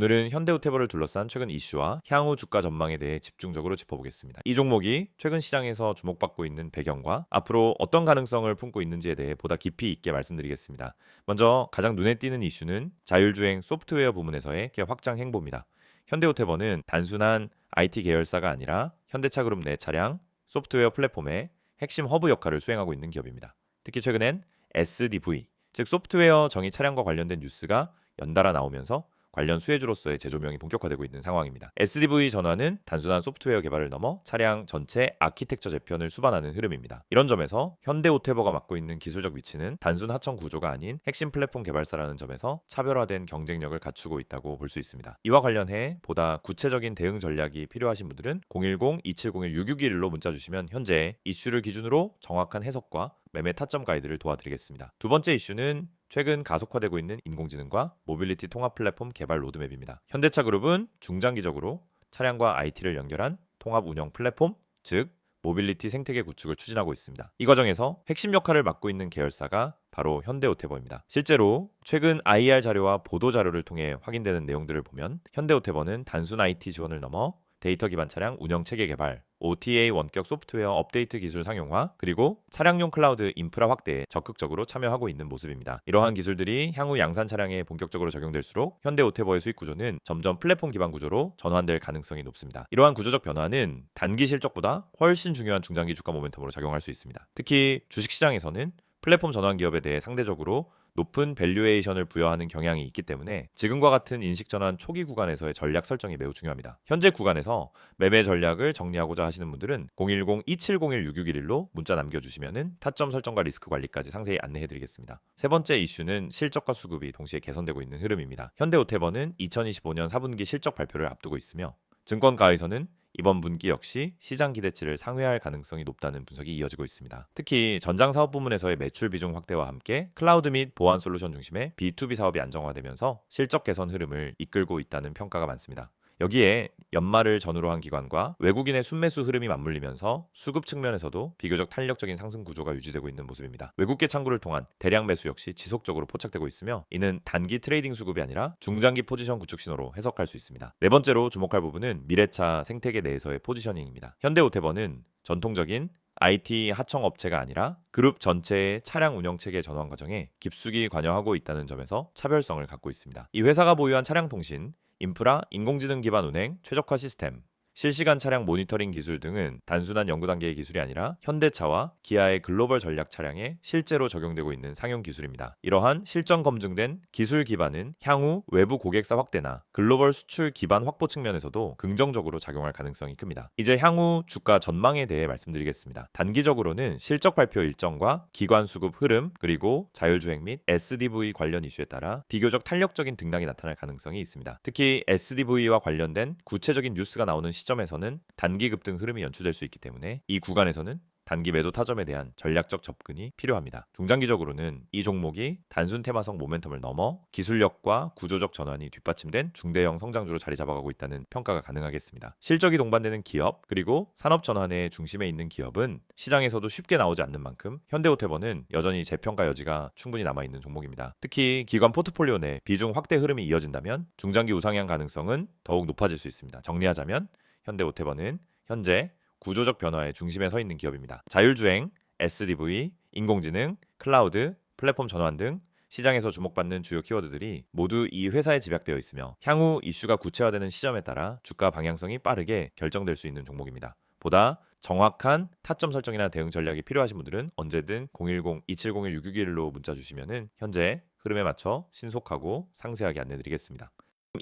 오늘은 현대오테버를 둘러싼 최근 이슈와 향후 주가 전망에 대해 집중적으로 짚어보겠습니다. 이 종목이 최근 시장에서 주목받고 있는 배경과 앞으로 어떤 가능성을 품고 있는지에 대해 보다 깊이 있게 말씀드리겠습니다. 먼저 가장 눈에 띄는 이슈는 자율주행 소프트웨어 부문에서의 확장 행보입니다. 현대오테버는 단순한 IT 계열사가 아니라 현대차그룹 내 차량, 소프트웨어 플랫폼의 핵심 허브 역할을 수행하고 있는 기업입니다. 특히 최근엔 SDV, 즉 소프트웨어 정의 차량과 관련된 뉴스가 연달아 나오면서 관련 수혜주로서의 재조명이 본격화되고 있는 상황입니다. SDV 전환은 단순한 소프트웨어 개발을 넘어 차량 전체 아키텍처 재편을 수반하는 흐름입니다. 이런 점에서 현대오테버가 맡고 있는 기술적 위치는 단순 하청 구조가 아닌 핵심 플랫폼 개발사라는 점에서 차별화된 경쟁력을 갖추고 있다고 볼 수 있습니다. 이와 관련해 보다 구체적인 대응 전략이 필요하신 분들은 010-2701-6611로 문자 주시면 현재 이슈를 기준으로 정확한 해석과 매매 타점 가이드를 도와드리겠습니다. 두 번째 이슈는 최근 가속화되고 있는 인공지능과 모빌리티 통합 플랫폼 개발 로드맵입니다. 현대차그룹은 중장기적으로 차량과 IT를 연결한 통합 운영 플랫폼, 즉 모빌리티 생태계 구축을 추진하고 있습니다. 이 과정에서 핵심 역할을 맡고 있는 계열사가 바로 현대오테버입니다. 실제로 최근 IR 자료와 보도 자료를 통해 확인되는 내용들을 보면 현대오테버는 단순 IT 지원을 넘어 데이터 기반 차량 운영 체계 개발, OTA 원격 소프트웨어 업데이트 기술 상용화, 그리고 차량용 클라우드 인프라 확대에 적극적으로 참여하고 있는 모습입니다. 이러한 기술들이 향후 양산 차량에 본격적으로 적용될수록 현대오테버의 수익 구조는 점점 플랫폼 기반 구조로 전환될 가능성이 높습니다. 이러한 구조적 변화는 단기 실적보다 훨씬 중요한 중장기 주가 모멘텀으로 작용할 수 있습니다. 특히 주식시장에서는 플랫폼 전환 기업에 대해 상대적으로 높은 밸류에이션을 부여하는 경향이 있기 때문에 지금과 같은 인식 전환 초기 구간에서의 전략 설정이 매우 중요합니다. 현재 구간에서 매매 전략을 정리하고자 하시는 분들은 010-2701-6611로 문자 남겨주시면 타점 설정과 리스크 관리까지 상세히 안내해드리겠습니다. 세 번째 이슈는 실적과 수급이 동시에 개선되고 있는 흐름입니다. 현대오테버는 2025년 4분기 실적 발표를 앞두고 있으며 증권가에서는 이번 분기 역시 시장 기대치를 상회할 가능성이 높다는 분석이 이어지고 있습니다. 특히 전장 사업 부문에서의 매출 비중 확대와 함께 클라우드 및 보안 솔루션 중심의 B2B 사업이 안정화되면서 실적 개선 흐름을 이끌고 있다는 평가가 많습니다. 여기에 연말을 전후로 한 기관과 외국인의 순매수 흐름이 맞물리면서 수급 측면에서도 비교적 탄력적인 상승 구조가 유지되고 있는 모습입니다. 외국계 창구를 통한 대량 매수 역시 지속적으로 포착되고 있으며 이는 단기 트레이딩 수급이 아니라 중장기 포지션 구축 신호로 해석할 수 있습니다. 네 번째로 주목할 부분은 미래차 생태계 내에서의 포지셔닝입니다. 현대오테버는 전통적인 IT 하청 업체가 아니라 그룹 전체의 차량 운영 체계 전환 과정에 깊숙이 관여하고 있다는 점에서 차별성을 갖고 있습니다. 이 회사가 보유한 차량 통신, 인프라, 인공지능 기반 운행, 최적화 시스템, 실시간 차량 모니터링 기술 등은 단순한 연구 단계의 기술이 아니라 현대차와 기아의 글로벌 전략 차량에 실제로 적용되고 있는 상용 기술입니다. 이러한 실전 검증된 기술 기반은 향후 외부 고객사 확대나 글로벌 수출 기반 확보 측면에서도 긍정적으로 작용할 가능성이 큽니다. 이제 향후 주가 전망에 대해 말씀드리겠습니다. 단기적으로는 실적 발표 일정과 기관 수급 흐름, 그리고 자율주행 및 SDV 관련 이슈에 따라 비교적 탄력적인 등락이 나타날 가능성이 있습니다. 특히 SDV와 관련된 구체적인 뉴스가 나오는 시점에서는 단기 급등 흐름이 연출될 수 있기 때문에 이 구간에서는 단기 매도 타점에 대한 전략적 접근이 필요합니다. 중장기적으로는 이 종목이 단순 테마성 모멘텀을 넘어 기술력과 구조적 전환이 뒷받침된 중대형 성장주로 자리 잡아가고 있다는 평가가 가능하겠습니다. 실적이 동반되는 기업, 그리고 산업 전환의 중심에 있는 기업은 시장에서도 쉽게 나오지 않는 만큼 현대오테버는 여전히 재평가 여지가 충분히 남아있는 종목입니다. 특히 기관 포트폴리오 내 비중 확대 흐름이 이어진다면 중장기 우상향 가능성은 더욱 높아질 수 있습니다. 정리하자면 현대오테버는 현재 구조적 변화의 중심에 서 있는 기업입니다. 자율주행, SDV, 인공지능, 클라우드, 플랫폼 전환 등 시장에서 주목받는 주요 키워드들이 모두 이 회사에 집약되어 있으며 향후 이슈가 구체화되는 시점에 따라 주가 방향성이 빠르게 결정될 수 있는 종목입니다. 보다 정확한 타점 설정이나 대응 전략이 필요하신 분들은 언제든 010-2701-6611로 문자 주시면 현재 흐름에 맞춰 신속하고 상세하게 안내드리겠습니다.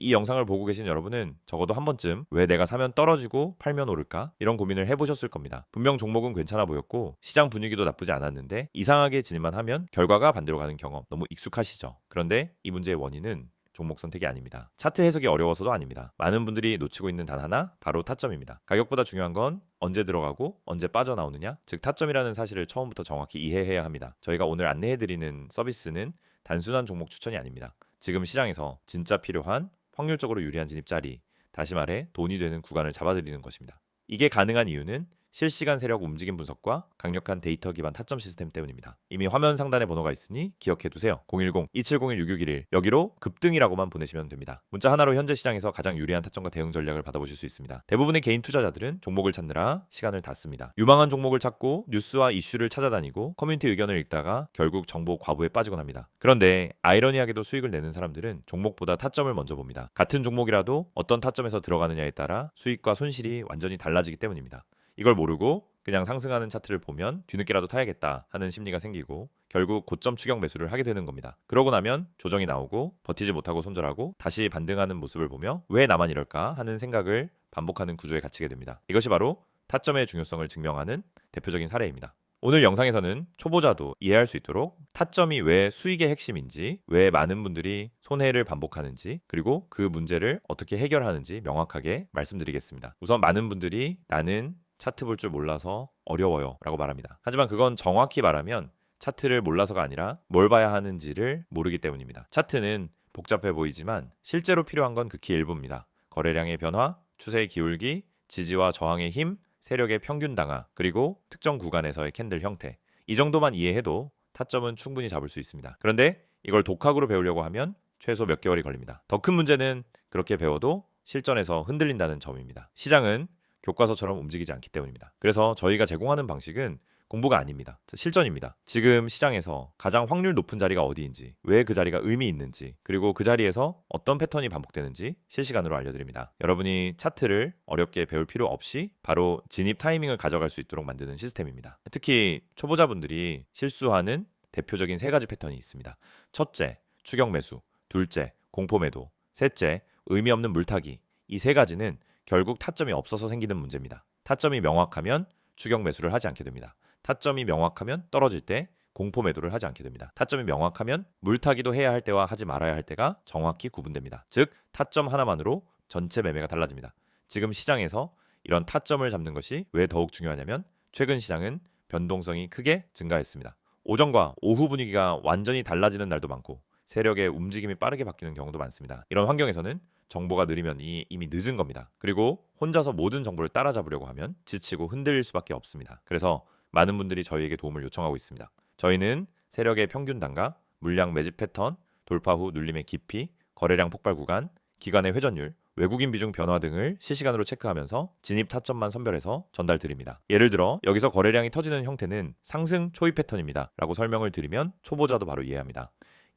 이 영상을 보고 계신 여러분은 적어도 한 번쯤 왜 내가 사면 떨어지고 팔면 오를까? 이런 고민을 해보셨을 겁니다. 분명 종목은 괜찮아 보였고 시장 분위기도 나쁘지 않았는데 이상하게 진입만 하면 결과가 반대로 가는 경험 너무 익숙하시죠? 그런데 이 문제의 원인은 종목 선택이 아닙니다. 차트 해석이 어려워서도 아닙니다. 많은 분들이 놓치고 있는 단 하나, 바로 타점입니다. 가격보다 중요한 건 언제 들어가고 언제 빠져나오느냐, 즉 타점이라는 사실을 처음부터 정확히 이해해야 합니다. 저희가 오늘 안내해드리는 서비스는 단순한 종목 추천이 아닙니다. 지금 시장에서 진짜 필요한 확률적으로 유리한 진입 자리, 다시 말해 돈이 되는 구간을 잡아드리는 것입니다. 이게 가능한 이유는 실시간 세력 움직임 분석과 강력한 데이터 기반 타점 시스템 때문입니다. 이미 화면 상단에 번호가 있으니 기억해두세요. 010-2701-6611 여기로 급등이라고만 보내시면 됩니다. 문자 하나로 현재 시장에서 가장 유리한 타점과 대응 전략을 받아보실 수 있습니다. 대부분의 개인 투자자들은 종목을 찾느라 시간을 다 씁니다. 유망한 종목을 찾고 뉴스와 이슈를 찾아다니고 커뮤니티 의견을 읽다가 결국 정보 과부에 빠지곤 합니다. 그런데 아이러니하게도 수익을 내는 사람들은 종목보다 타점을 먼저 봅니다. 같은 종목이라도 어떤 타점에서 들어가느냐에 따라 수익과 손실이 완전히 달라지기 때문입니다. 이걸 모르고 그냥 상승하는 차트를 보면 뒤늦게라도 타야겠다 하는 심리가 생기고 결국 고점 추격 매수를 하게 되는 겁니다. 그러고 나면 조정이 나오고 버티지 못하고 손절하고 다시 반등하는 모습을 보며 왜 나만 이럴까 하는 생각을 반복하는 구조에 갇히게 됩니다. 이것이 바로 타점의 중요성을 증명하는 대표적인 사례입니다. 오늘 영상에서는 초보자도 이해할 수 있도록 타점이 왜 수익의 핵심인지, 왜 많은 분들이 손해를 반복하는지, 그리고 그 문제를 어떻게 해결하는지 명확하게 말씀드리겠습니다. 우선 많은 분들이 나는 차트 볼 줄 몰라서 어려워요 라고 말합니다. 하지만 그건 정확히 말하면 차트를 몰라서가 아니라 뭘 봐야 하는지를 모르기 때문입니다. 차트는 복잡해 보이지만 실제로 필요한 건 극히 일부입니다. 거래량의 변화, 추세의 기울기, 지지와 저항의 힘, 세력의 평균 당하, 그리고 특정 구간에서의 캔들 형태. 이 정도만 이해해도 타점은 충분히 잡을 수 있습니다. 그런데 이걸 독학으로 배우려고 하면 최소 몇 개월이 걸립니다. 더 큰 문제는 그렇게 배워도 실전에서 흔들린다는 점입니다. 시장은 교과서처럼 움직이지 않기 때문입니다. 그래서 저희가 제공하는 방식은 공부가 아닙니다. 실전입니다. 지금 시장에서 가장 확률 높은 자리가 어디인지, 왜 그 자리가 의미 있는지, 그리고 그 자리에서 어떤 패턴이 반복되는지 실시간으로 알려드립니다. 여러분이 차트를 어렵게 배울 필요 없이 바로 진입 타이밍을 가져갈 수 있도록 만드는 시스템입니다. 특히 초보자분들이 실수하는 대표적인 세 가지 패턴이 있습니다. 첫째, 추격 매수. 둘째, 공포 매도. 셋째, 의미 없는 물타기. 이 세 가지는 결국 타점이 없어서 생기는 문제입니다. 타점이 명확하면 추격 매수를 하지 않게 됩니다. 타점이 명확하면 떨어질 때 공포 매도를 하지 않게 됩니다. 타점이 명확하면 물타기도 해야 할 때와 하지 말아야 할 때가 정확히 구분됩니다. 즉 타점 하나만으로 전체 매매가 달라집니다. 지금 시장에서 이런 타점을 잡는 것이 왜 더욱 중요하냐면 최근 시장은 변동성이 크게 증가했습니다. 오전과 오후 분위기가 완전히 달라지는 날도 많고 세력의 움직임이 빠르게 바뀌는 경우도 많습니다. 이런 환경에서는 정보가 느리면 이미 늦은 겁니다. 그리고 혼자서 모든 정보를 따라잡으려고 하면 지치고 흔들릴 수밖에 없습니다. 그래서 많은 분들이 저희에게 도움을 요청하고 있습니다. 저희는 세력의 평균 단가, 물량 매집 패턴, 돌파 후 눌림의 깊이, 거래량 폭발 구간, 기간의 회전율, 외국인 비중 변화 등을 실시간으로 체크하면서 진입 타점만 선별해서 전달드립니다. 예를 들어 여기서 거래량이 터지는 형태는 상승 초입 패턴입니다 라고 설명을 드리면 초보자도 바로 이해합니다.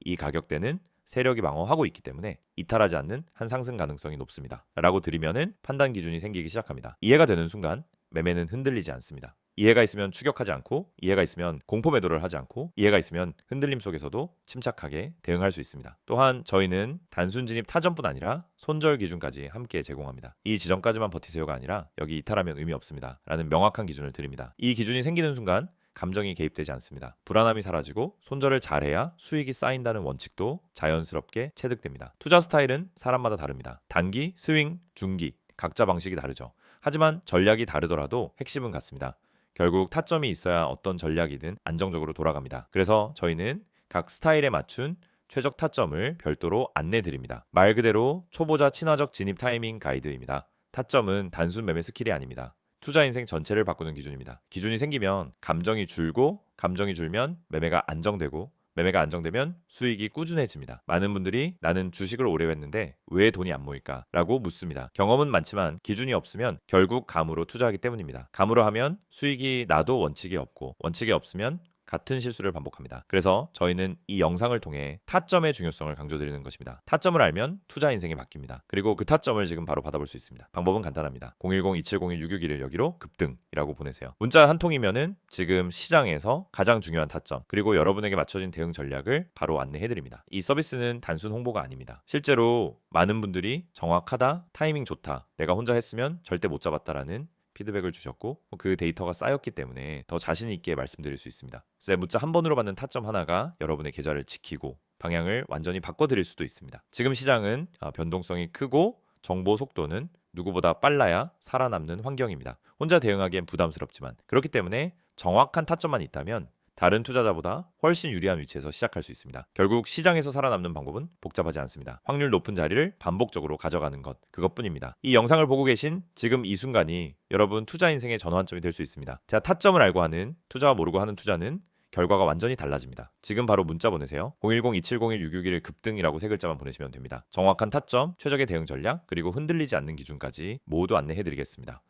이 가격대는 세력이 방어하고 있기 때문에 이탈하지 않는 한 상승 가능성이 높습니다 라고 드리면은 판단 기준이 생기기 시작합니다. 이해가 되는 순간 매매는 흔들리지 않습니다. 이해가 있으면 추격하지 않고, 이해가 있으면 공포 매도를 하지 않고, 이해가 있으면 흔들림 속에서도 침착하게 대응할 수 있습니다. 또한 저희는 단순 진입 타점뿐 아니라 손절 기준까지 함께 제공합니다. 이 지점까지만 버티세요가 아니라 여기 이탈하면 의미 없습니다 라는 명확한 기준을 드립니다. 이 기준이 생기는 순간 감정이 개입되지 않습니다. 불안함이 사라지고 손절을 잘해야 수익이 쌓인다는 원칙도 자연스럽게 체득됩니다. 투자 스타일은 사람마다 다릅니다. 단기, 스윙, 중기 각자 방식이 다르죠. 하지만 전략이 다르더라도 핵심은 같습니다. 결국 타점이 있어야 어떤 전략이든 안정적으로 돌아갑니다. 그래서 저희는 각 스타일에 맞춘 최적 타점을 별도로 안내드립니다. 말 그대로 초보자 친화적 진입 타이밍 가이드입니다. 타점은 단순 매매 스킬이 아닙니다. 투자 인생 전체를 바꾸는 기준입니다. 기준이 생기면 감정이 줄고, 감정이 줄면 매매가 안정되고, 매매가 안정되면 수익이 꾸준해집니다. 많은 분들이 나는 주식을 오래 했는데 왜 돈이 안 모일까? 라고 묻습니다. 경험은 많지만 기준이 없으면 결국 감으로 투자하기 때문입니다. 감으로 하면 수익이 나도 원칙이 없고, 원칙이 없으면 같은 실수를 반복합니다. 그래서 저희는 이 영상을 통해 타점의 중요성을 강조드리는 것입니다. 타점을 알면 투자 인생이 바뀝니다. 그리고 그 타점을 지금 바로 받아볼 수 있습니다. 방법은 간단합니다. 010-2701-6611 여기로 급등이라고 보내세요. 문자 한 통이면은 지금 시장에서 가장 중요한 타점, 그리고 여러분에게 맞춰진 대응 전략을 바로 안내해드립니다. 이 서비스는 단순 홍보가 아닙니다. 실제로 많은 분들이 정확하다, 타이밍 좋다, 내가 혼자 했으면 절대 못 잡았다라는 피드백을 주셨고 그 데이터가 쌓였기 때문에 더 자신 있게 말씀드릴 수 있습니다. 그래서 문자 한 번으로 받는 타점 하나가 여러분의 계좌를 지키고 방향을 완전히 바꿔드릴 수도 있습니다. 지금 시장은 변동성이 크고 정보 속도는 누구보다 빨라야 살아남는 환경입니다. 혼자 대응하기엔 부담스럽지만 그렇기 때문에 정확한 타점만 있다면 다른 투자자보다 훨씬 유리한 위치에서 시작할 수 있습니다. 결국 시장에서 살아남는 방법은 복잡하지 않습니다. 확률 높은 자리를 반복적으로 가져가는 것, 그것뿐입니다. 이 영상을 보고 계신 지금 이 순간이 여러분 투자 인생의 전환점이 될 수 있습니다. 제가 타점을 알고 하는, 투자와 모르고 하는 투자는 결과가 완전히 달라집니다. 지금 바로 문자 보내세요. 010-2701-661 급등이라고 세 글자만 보내시면 됩니다. 정확한 타점, 최적의 대응 전략, 그리고 흔들리지 않는 기준까지 모두 안내해드리겠습니다.